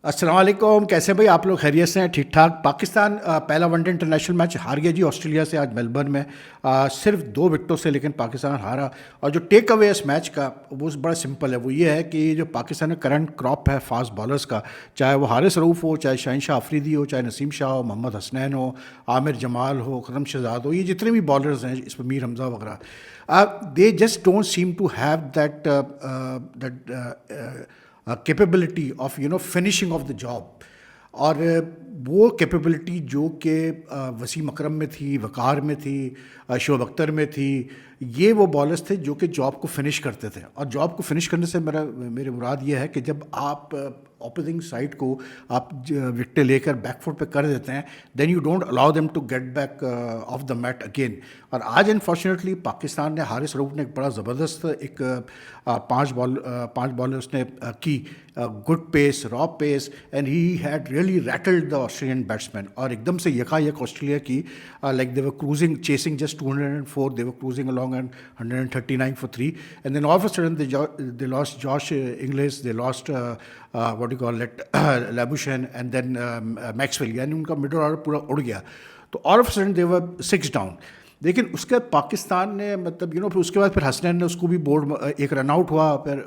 السلام علیکم. کیسے بھائی آپ لوگ خیریت سے ہیں؟ ٹھیک ٹھاک. پاکستان پہلا ون ڈے انٹرنیشنل میچ ہار گیا جی آسٹریلیا سے آج میلبرن میں. صرف 2 وکٹوں سے لیکن پاکستان ہارا. اور جو ٹیک اوے اس میچ کا وہ بڑا سمپل ہے. وہ یہ ہے کہ جو پاکستان میں کرنٹ کراپ ہے فاسٹ بالرز کا، چاہے وہ حارث رؤوف ہو، چاہے شاہین شاہ آفریدی ہو، چاہے نسیم شاہ ہو، محمد حسنین ہو، عامر جمال ہو، خرم شہزاد ہو، یہ جتنے بھی بالرز ہیں اس میں میر حمزہ وغیرہ، they just don't seem to have that capability of finishing of the job. اور وہ کیپیبلٹی جو کہ وسیم اکرم میں تھی، وقار میں تھی، شعیب اختر میں تھی، یہ وہ بالرز تھے جو کہ جاب کو فنش کرتے تھے. اور جاب کو فنش کرنے سے میرے مراد یہ ہے کہ جب آپ اپوزنگ سائڈ کو آپ وکٹیں لے کر بیک فٹ پہ کر دیتے ہیں، then you don't allow them to get back of the match again. اور آج انفارچونیٹلی پاکستان نے حارث رؤوف نے ایک بڑا زبردست ایک 5 بال اس نے کی، good pace, raw pace, and he had really rattled the Australian batsman. اور ایک دم سے یکا آسٹریلیا کی like they were cruising chasing just 204, they were cruising along and 139 for 3, and then all of a sudden they lost Josh Inglis, they lost what do you call it Labuschagne, and then Maxwell. یعنی ان کا middle order پورا اڑ گیا. تو all of a sudden they were 6 down. لیکن اس کے بعد پاکستان نے مطلب پھر اس کے بعد پھر حسنین نے اس کو بھی بولڈ، ایک رن آؤٹ ہوا، پھر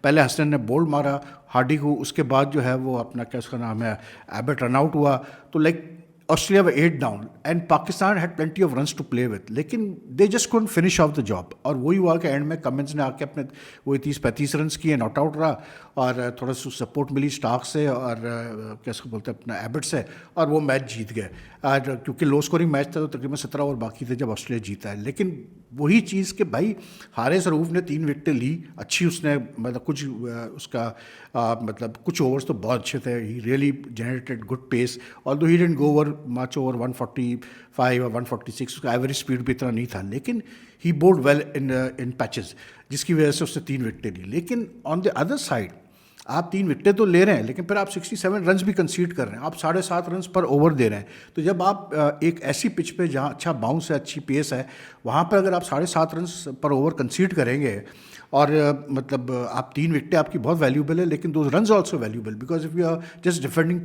پہلے حسنین نے بولڈ مارا ہارڈی کو، اس کے بعد جو ہے وہ اپنا کیا اس کا نام ہے ایبٹ رن آؤٹ ہوا. تو like Australia were 8 down and Pakistan had plenty of runs to play with, لیکن they just couldn't finish off the job. اور وہی ہوا کہ اینڈ میں کمنس نے آ کے اپنے وہی 30-35 رنس کیے، ناٹ آؤٹ رہا، اور تھوڑا سا سپورٹ ملی اسٹارک سے اور کیسے بولتے ہیں اپنا ایبٹ سے، اور وہ میچ جیت گئے. اور کیونکہ لو اسکورنگ میچ تھا تو تقریباً 17 اوور باقی تھے جب آسٹریلیا جیتا ہے. لیکن وہی چیز کہ بھائی حارث رؤوف نے 3 وکٹیں لی، اچھی اس نے مطلب کچھ اس کا مطلب کچھ اوورس تو بہت اچھے تھے. He really generated good pace, although he didn't go over much over 145 اور 146. اس کا ایوریج اسپیڈ بھی اتنا نہیں تھا، لیکن ہی بولڈ ویل ان پیچز، جس کی وجہ سے اس نے 3 وکٹیں لی. لیکن آن دی ادر سائڈ آپ 3 وکٹیں تو لے رہے ہیں، لیکن پھر آپ 67 رنز بھی کنسیڈ کر رہے ہیں، آپ 7.5 رنز پر اوور دے رہے ہیں. تو جب آپ ایک ایسی پچ پہ جہاں اچھا باؤنس ہے، اچھی پیس ہے، وہاں پر اگر آپ 7.5 رنز پر اوور کنسیڈ کریں گے اور مطلب آپ 3 وکٹیں آپ کی بہت ویلیوبل ہے، لیکن those runs also valuable, because if you are just defending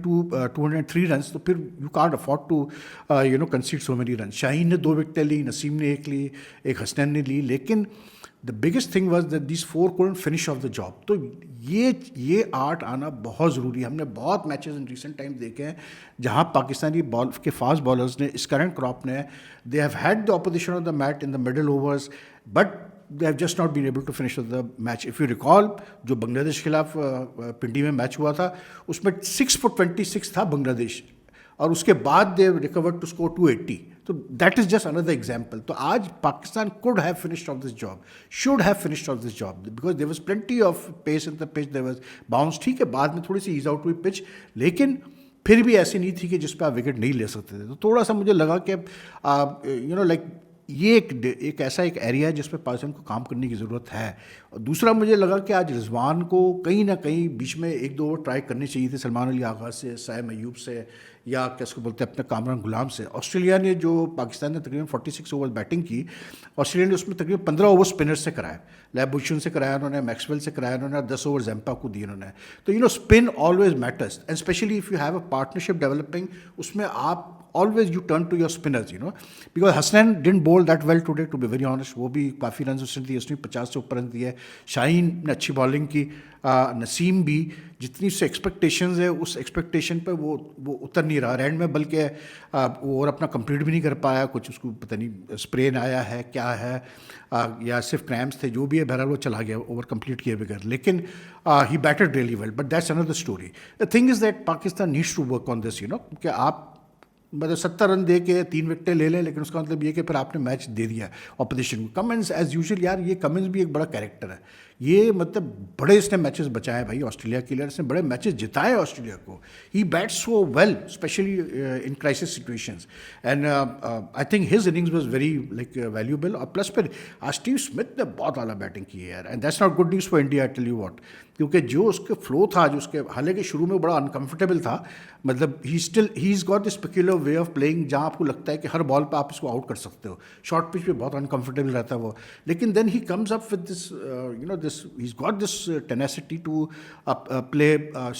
203 runs تو پھر you can't afford to concede so many runs. Shaheen نے 2 وکٹیں لی، نسیم نے 1 لی، ایک حسنین نے لی، لیکن the biggest thing was that these 4 couldn't finish off the job. تو یہ آرٹ آنا بہت ضروری ہے. ہم نے بہت میچز ان ریسنٹ ٹائم دیکھے ہیں جہاں پاکستانی بال کے فاسٹ بالرز نے اس کرنٹ کراپ نے they have had the opposition of the match in the middle overs, but they have just not been able to finish the match. If you recall جو بنگلہ دیش کے خلاف پنڈی میں میچ ہوا تھا، اس میں 6 for 26 تھا بنگلہ دیش، اور اس کے بعد they recovered to score 280. تو that is just another example. تو آج Pakistan could have finished off this job, should have finished off this job, because there was plenty of pace in the pitch, there was bounce. ٹھیک ہے بعد میں تھوڑی سی as out ہوئی pitch, لیکن پھر بھی ایسی نہیں تھی کہ جس پہ آپ وکٹ نہیں لے سکتے تھے. تو تھوڑا سا مجھے لگا کہ لائک یہ ایک ایسا ایک ایریا ہے جس پہ پاکستان کو کام کرنے کی ضرورت ہے. اور دوسرا مجھے لگا کہ آج رضوان کو کہیں نہ کہیں بیچ میں 1-2 اوور ٹرائی کرنی چاہیے تھے، سلمان علی آغا سے، سائم ایوب سے، یا کیس کو بولتے ہیں اپنے کامران غلام سے. آسٹریلیا نے جو پاکستان نے تقریباً 46 اوور بیٹنگ کی، آسٹریلیا نے اس میں تقریباً 15 اوور اسپنر سے کرائے، لیبوشن سے کرایا انہوں نے، میکسویل سے کرایا انہوں نے، 10 اوور زیمپا کو دیے انہوں نے. تو spin always matters, and especially if you have a partnership developing, اس میں آپ always you turn to your spinners, because Hasnain didn't bowl that well today, to be very honest. وہ بھی کافی رنز اس نے دیے، اس نے 50 سے اوپر رنز دیے. شاہین نے اچھی بالنگ کی، نسیم بھی جتنی سے ایکسپیکٹیشنز ہے اس ایکسپیکٹیشن پہ وہ اتر نہیں رہا رینڈ میں، بلکہ وہ اور اپنا کمپلیٹ بھی نہیں کر پایا. کچھ اس کو پتہ نہیں اسپرین آیا ہے کیا ہے، یا صرف کریمپس تھے، جو بھی ہے بہرحال وہ چلا گیا اوور کمپلیٹ کیے بغیر. لیکن he batted really well, but that's another story. The thing is that Pakistan needs to work on this, کہ آپ مطلب 70 رن دے کے 3 وکٹیں لے لیں، لیکن اس کا مطلب یہ کہ پھر آپ نے میچ دے دیا اپوزیشن کو. کمنس ایز یوزول، یار یہ کمنس بھی ایک بڑا کیریکٹر ہے. یہ مطلب بڑے اس نے میچز بچائے بھائی آسٹریلیا کے لیے، اس نے بڑے میچز جتائے آسٹریلیا کو. He bats so well especially in crisis situations, and I think his innings was very like valuable. اور پلس پھر اسٹیو اسمتھ نے بہت اعلیٰ بیٹنگ کی ہے یار، and that's not good news for India, I tell you what. کیونکہ جو اس کے فلو تھا، جو اس کے حالانکہ شروع میں بڑا انکمفرٹیبل تھا، مطلب he is got this peculiar way of playing جہاں آپ کو لگتا ہے کہ ہر بال پہ آپ اس کو آؤٹ کر سکتے ہو. شارٹ پچ پہ بہت انکمفرٹیبل رہتا ہے وہ، لیکن then he comes up with this he's got this tenacity to play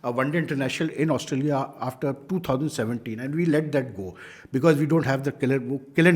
a one-day international in Australia after 2017, and we let that go because we don't have the killer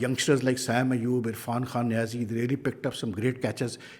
Youngsters like Sam Ayub, Irfan Khan Niazi, they really picked up some great catches.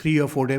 3 or 4 day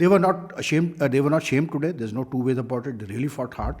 they were not shamed today. there's no two ways about it. They really fought hard.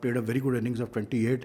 played a very good innings of 28.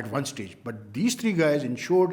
at one stage. But these 3 guys ensured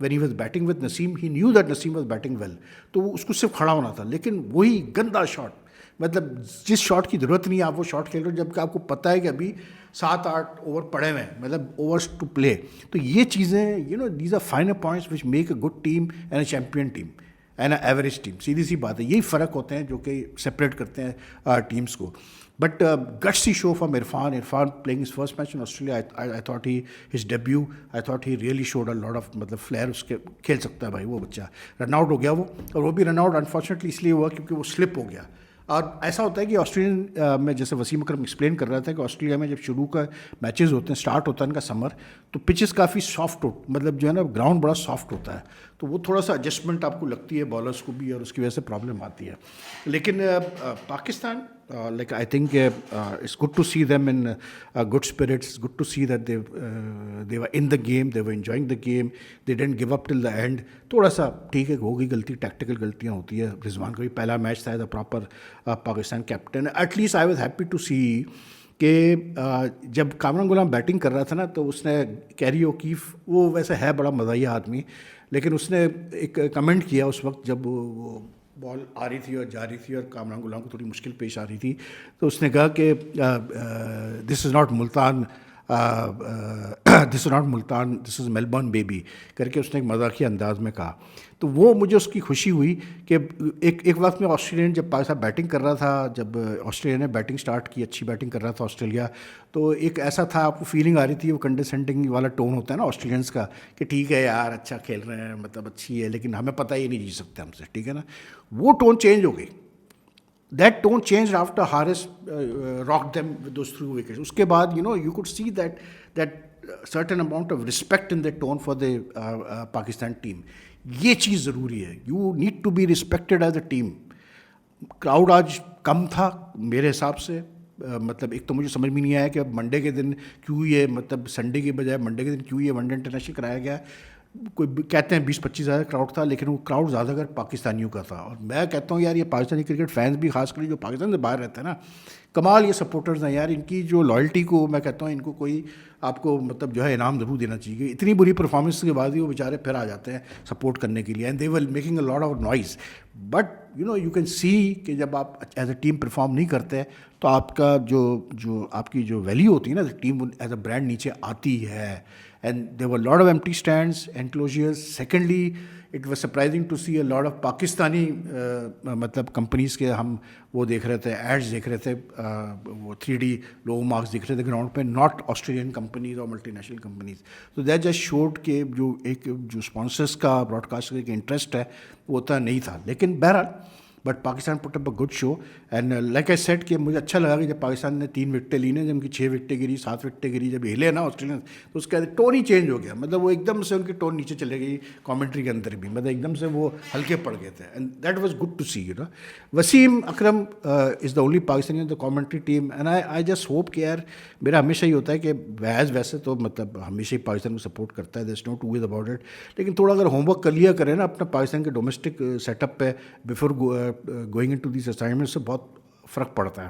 when he was batting with Naseem, he knew that Naseem was batting well, تو اس کو صرف کھڑا ہونا تھا. لیکن وہی گندا shot, مطلب جس شاٹ کی ضرورت نہیں ہے آپ وہ شاٹ کھیل رہے ہو, جبکہ آپ کو پتہ ہے کہ ابھی 7-8 اوور پڑے ہوئے ہیں, مطلب اوورس ٹو پلے. تو یہ چیزیں these are finer points which make a good team and a champion team and a average team. سیدھی سی بات ہے, یہی فرق ہوتے ہیں جو کہ سپریٹ کرتے ہیں ٹیمس کو. But gutsy show from Irfan playing his first match in Australia. I thought his debut, I thought he really showed a lot of مطلب فلیئر. اس کے کھیل سکتا ہے بھائی وہ بچہ. رن آؤٹ ہو گیا وہ, اور وہ بھی رن آؤٹ انفارچونیٹلی اس لیے ہوا کیونکہ وہ سلپ ہو گیا. اور ایسا ہوتا ہے کہ آسٹریلین میں جیسے وسیم اکرم ایکسپلین کر رہا تھا کہ آسٹریلیا میں جب شروع کا میچز ہوتے ہیں, اسٹارٹ ہوتا ہے ان کا سمر, تو پچز کافی سافٹ مطلب جو ہے نا گراؤنڈ بڑا سافٹ ہوتا ہے, تو وہ تھوڑا سا ایڈجسٹمنٹ آپ کو لگتی ہے بالرس کو بھی, اور اس کی وجہ سے پرابلم آتی ہے. لیکن Pakistan like I think it's good to see them in good spirits. It's good to see that they were in the game, they were enjoying the game, they didn't give up till the end. تھوڑا سا ٹھیک ہے ہوگی غلطی, tactical غلطیاں ہوتی ہے. رضوان کا بھی پہلا میچ تھا as a proper Pakistan captain. At least I was happy to see کہ جب کامران غلام بیٹنگ کر رہا تھا نا, تو اس نے کیری اوکیف, وہ ویسے ہے بڑا مزاحیہ آدمی, لیکن اس نے ایک کمنٹ کیا اس وقت جب وہ بال آ رہی تھی اور جا رہی تھی اور کامران غلام کو تھوڑی مشکل پیش آ رہی تھی, تو اس نے کہا کہ this is not Multan, this is not Multan, this is Melbourne baby کر کے اس نے ایک مذاقیہ انداز میں کہا. تو وہ مجھے اس کی خوشی ہوئی کہ ایک وقت میں آسٹریلین جب پاکستان بیٹنگ کر رہا تھا, جب آسٹریلیا نے بیٹنگ سٹارٹ کی, اچھی بیٹنگ کر رہا تھا آسٹریلیا, تو ایک ایسا تھا آپ کو فیلنگ آ رہی تھی, وہ کنڈسینڈنگ والا ٹون ہوتا ہے نا آسٹریلینس کا, کہ ٹھیک ہے یار اچھا کھیل رہے ہیں, مطلب اچھی ہے, لیکن ہمیں پتہ یہ نہیں جیت سکتے ہم سے, ٹھیک ہے نا. وہ ٹون چینج ہو گئی. That tone changed after Haris rocked them with those 3 wickets. اس کے بعد you could see that certain amount of respect in their tone for the Pakistan team. یہ چیز ضروری ہے. You need to be respected as a team. Crowd آج کم تھا میرے حساب سے, مطلب ایک تو مجھے سمجھ میں نہیں آیا کہ اب منڈے کے دن کیوں یہ, مطلب سنڈے کے بجائے منڈے کے دن کیوں یہ ون ڈے انٹرنیشنل کرایا گیا. کوئی کہتے ہیں 20-25 ہزار کراؤڈ تھا, لیکن وہ کراؤڈ زیادہ تر پاکستانیوں کا تھا. اور میں کہتا ہوں یار یہ پاکستانی کرکٹ فینس بھی خاص کر جو پاکستان سے باہر رہتے ہیں نا, کمال یہ سپورٹرز ہیں یار. ان کی جو لائلٹی کو میں کہتا ہوں ان کو کوئی آپ کو مطلب جو ہے انعام ضرور دینا چاہیے. اتنی بری پرفارمنس کے بعد ہی وہ بیچارے پھر آ جاتے ہیں سپورٹ کرنے کے لیے, and they will making a lot of noise. But you can see کہ جب آپ ایز اے ٹیم پرفارم نہیں کرتے تو آپ کا جو آپ کی جو ویلیو ہوتی ہے نا ٹیم ایز اے برانڈ نیچے آتی ہے. And there were a lot of empty stands, enclosures. Secondly, it was surprising to see a lot of Pakistani مطلب کمپنیز کے ہم وہ دیکھ رہے تھے, ایڈز دیکھ رہے تھے, وہ 3D لوگو مارکس دیکھ رہے تھے گراؤنڈ پہ, ناٹ آسٹریلین کمپنیز اور ملٹی نیشنل کمپنیز. تو دیٹ جسٹ شوڈ کہ جو اسپانسرس کا براڈ کاسٹر کا انٹرسٹ ہے وہ اتنا نہیں تھا. لیکن بہرحال but Pakistan put up a good show. And like I said کہ مجھے اچھا لگا کہ جب پاکستان نے 3 وکٹیں لی نا, جب ان کی 6 وکٹیں گری, 7 وکٹیں گری, جب ہلے نا آسٹریلین, تو اس کا ٹون ہی چینج ہو گیا. مطلب وہ ایک دم سے ان کی ٹون نیچے چلے گئی کامنٹری کے اندر بھی, مطلب ایک دم سے وہ ہلکے پڑ گئے تھے. And that was good to see. Wasim Akram is the only Pakistani in the commentary team. And I just hope کہ یار میرا ہمیشہ یہ ہوتا ہے کہ ویسے تو مطلب ہمیشہ ہی پاکستان کو سپورٹ کرتا ہے, دیر از نو ٹو ویز اباؤٹ اٹ, لیکن تھوڑا اگر ہوم ورک کر لیا کرے نا اپنا پاکستان کے ڈومیسٹک سیٹ اپ پہ before going into this assignment, سے بہت فرق پڑتا ہے.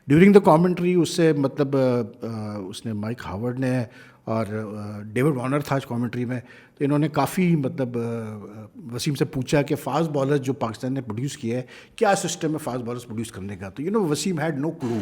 ڈیورنگ دا کامنٹری اس سے مطلب اس نے مائک ہاورڈ نے اور ڈیوڈ وارنر تھا آج کامنٹری میں, تو انہوں نے کافی مطلب وسیم سے پوچھا کہ فاسٹ بالرز جو پاکستان نے پروڈیوس کیا ہے کیا سسٹم ہے فاسٹ بالرز پروڈیوس کرنے کا. تو وسیم ہیڈ نو کلو.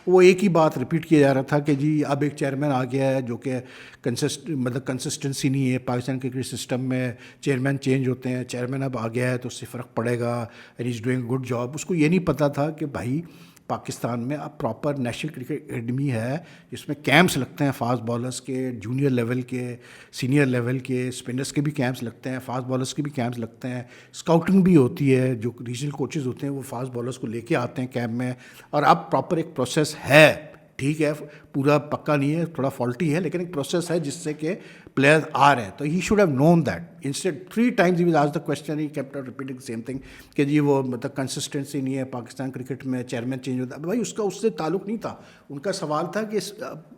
وہ ایک ہی بات ریپیٹ کیا جا رہا تھا کہ جی اب ایک چیئرمین آ گیا ہے جو کہ مطلب کنسسٹنسی نہیں ہے پاکستان کرکٹ سسٹم میں, چیئرمین چینج ہوتے ہیں, چیئرمین اب آ گیا ہے تو اس سے فرق پڑے گا, and is doing good job. اس کو یہ نہیں پتہ تھا کہ بھائی پاکستان میں اب پراپر نیشنل کرکٹ اکیڈمی ہے جس میں کیمپس لگتے ہیں فاسٹ بالرس کے, جونیئر لیول کے, سینئر لیول کے, اسپنرس کے بھی کیمپس لگتے ہیں, فاسٹ بالرس کے بھی کیمپس لگتے ہیں, اسکاؤٹنگ بھی ہوتی ہے, جو ریجنل کوچز ہوتے ہیں وہ فاسٹ بالرس کو لے کے آتے ہیں کیمپ میں, اور اب پراپر ایک پروسیس ہے. ٹھیک ہے پورا پکا نہیں ہے, تھوڑا فالٹی ہے, لیکن ایک پروسیس ہے جس سے کہ پلیئرز آ رہے ہیں. تو he should have known that. Instead 3 times he was asked the question, he kept repeating same thing کہ جی وہ مطلب کنسسٹنسی نہیں ہے پاکستان کرکٹ میں, چیئرمین چینج ہوتا ہے. بھائی اس سے تعلق نہیں تھا, ان کا سوال تھا کہ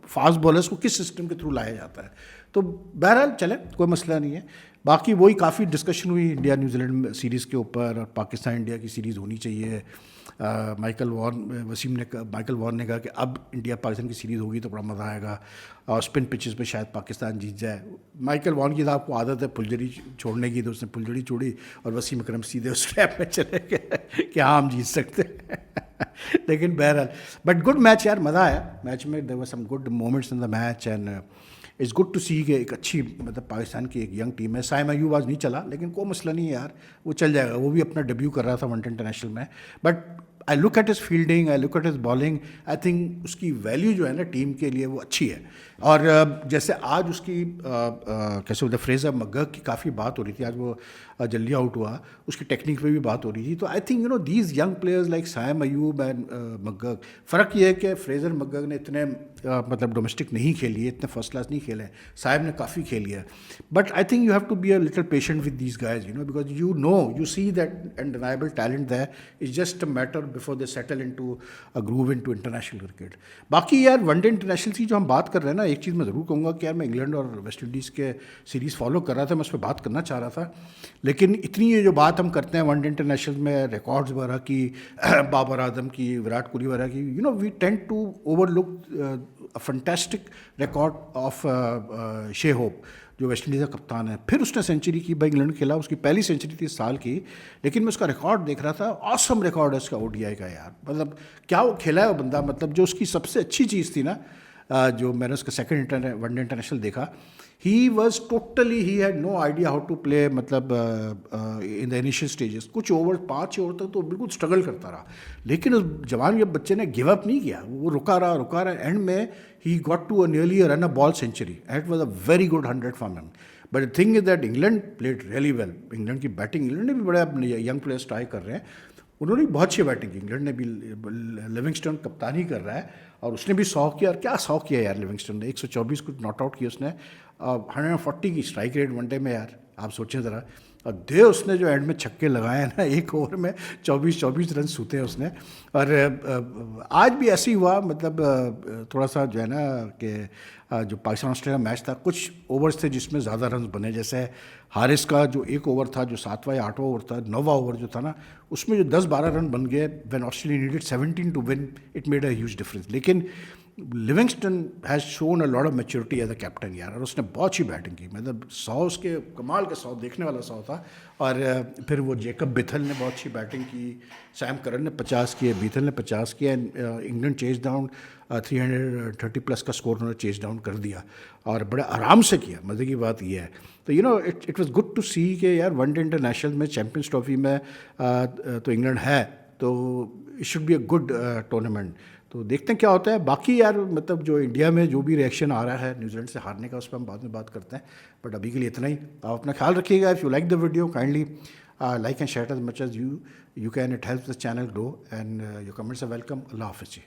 فاسٹ بالرس کو کس سسٹم کے تھرو لایا جاتا ہے. تو بہرحال چلے کوئی مسئلہ نہیں ہے. باقی وہی کافی ڈسکشن ہوئی انڈیا نیوزی لینڈ سیریز کے اوپر, اور پاکستان انڈیا کی سیریز ہونی چاہیے. مائیکل وارن نے کہا کہ اب انڈیا پاکستان کی سیریز ہوگی تو بڑا مزہ آئے گا اور اسپن پچز پہ شاید پاکستان جیت جائے. مائیکل وارن کی آپ کو عادت ہے پھلجڑی چھوڑنے کی, تو اس نے پھلجڑی چھوڑی اور وسیم اکرم سیدھے اس ٹریپ میں چلے گئے کہ ہاں ہم جیت سکتے ہیں. لیکن بہرحال بٹ گڈ میچ یار, مزہ آیا میچ میں. There were some good moments in the match and it's good to see کہ ایک اچھی مطلب پاکستان کی ایک ینگ ٹیم ہے. سائم ایوب آج نہیں چلا لیکن کوئی مسئلہ نہیں ہے یار, وہ چل جائے گا. وہ بھی اپنا ڈیبیو کر رہا تھا ون ڈے انٹرنیشنل میں. But I look at his fielding, I look at his bowling, I think اس کی ویلیو جو ہے نا ٹیم کے لیے وہ اچھی ہے. اور جیسے آج اس کی کیسے ہوتا ہے فریزر مگگ کی کافی بات ہو رہی تھی, آج وہ جلدی آؤٹ ہوا, اس کی ٹیکنیک پہ بھی بات ہو رہی تھی. تو I think these young players like Saim Ayub and مگگ. فرق یہ ہے کہ فریزر مگگ نے اتنے مطلب ڈومیسٹک نہیں کھیلی ہے, اتنے فرسٹ کلاس نہیں کھیلے ہیں. صاحب نے کافی کھیلی ہے. But I think you have to be a little patient with these guys because you see that undeniable talent there. It's just a matter before they settle into groove into international cricket. باقی یار one day international کی جو ہم بات کر رہے ہیں نا, ایک چیز میں ضرور کہوں گا کہ یار میں انگلینڈ اور ویسٹ انڈیز کے سیریز فالو کر رہا تھا, میں اس پہ بات کرنا چاہ رہا تھا. لیکن اتنی یہ جو بات ہم کرتے ہیں ون ڈے انٹرنیشنل میں ریکارڈز وغیرہ کی, بابر اعظم کی, وراٹ کوہلی وغیرہ کی, we tend to overlook fantastic record of Shai Hope جو ویسٹ انڈیز کا کپتان ہے. پھر اس نے سینچری کی بھائی انگلینڈ کھیلا, اس کی پہلی سینچری تھی اس سال کی. لیکن میں اس کا ریکارڈ دیکھ رہا تھا, آسم ریکارڈ ہے اس کا او ڈی آئی کا یار. مطلب کیا وہ کھیلا ہے وہ بندہ. مطلب جو اس کی سب سے اچھی چیز تھی نا, جو میں نے اس کا سیکنڈ ون ڈے انٹرنیشنل دیکھا, he was totally he had no idea how to play. مطلب ان دا انیشیل اسٹیجز کچھ اوور 5 اوور تک تو بالکل اسٹرگل کرتا رہا. لیکن اس جوان کے بچے نے گیو اپ نہیں کیا, وہ رکا رہا. اینڈ میں he got to nearly run a ball century. It was a very good 100 for man. But the thing is that England played really well. England کی بیٹنگ, انگلینڈ نے بھی بڑے ینگ پلیئرس ٹرائی کر رہے ہیں, انہوں نے بھی بہت اچھی بیٹنگ کی. انگلینڈ نے بھی, لیونگسٹن کپتانی کر رہا ہے اور اس نے بھی 100 کیا. اور کیا 100 کیا یار لیونگسٹن نے, 124 کو ناٹ آؤٹ کیا اس نے, 140 کی اسٹرائک ریٹ ون ڈے میں یار, آپ سوچیں ذرا. اور اس نے جو اینڈ میں چھکے لگائے ہیں نا, ایک اوور میں 24 رن سوتے ہیں اس نے. اور آج بھی ایسے ہی ہوا, مطلب تھوڑا سا جو ہے نا کہ جو پاکستان آسٹریلیا میچ تھا, کچھ اوورز تھے جس میں زیادہ رنز بنے. جیسے حارث کا جو ایک اوور تھا, جو 7واں یا 8واں اوور تھا, 9واں اوور جو تھا نا, اس میں جو 10-12 رن بن گئے. When Australia needed 17 to win, it made a huge difference. لیکن Livingstone has shown a lot of maturity as a captain یار, اور اس نے بہت اچھی بیٹنگ کی. مطلب 100 اس کے کمال کے 100 دیکھنے والا 100 تھا. اور پھر وہ جیکب بیتھل نے بہت اچھی بیٹنگ کی, سیم کرن نے 50 کیے, بیتھل نے 50 کیا. انگلینڈ چیز ڈاؤن 330+ کا اسکور انہوں نے چیز ڈاؤن کر دیا اور بڑے آرام سے کیا. مزے کی بات یہ ہے. تو it was good to see کہ یار ون ڈے انٹرنیشنل میں چیمپئنس ٹرافی میں تو انگلینڈ ہے, تو it should be a good tournament. تو دیکھتے ہیں کیا ہوتا ہے. باقی یار مطلب جو انڈیا میں جو بھی ریئیکشن آ رہا ہے نیوزی لینڈ سے ہارنے کا, اس پہ ہم بعد میں بات کرتے ہیں. بٹ ابھی کے لیے اتنا ہی. آپ اپنا خیال رکھیے گا. If you like the video kindly like and share as much as you can. It helps the channel grow and your comments are welcome. Allah حافظ جی.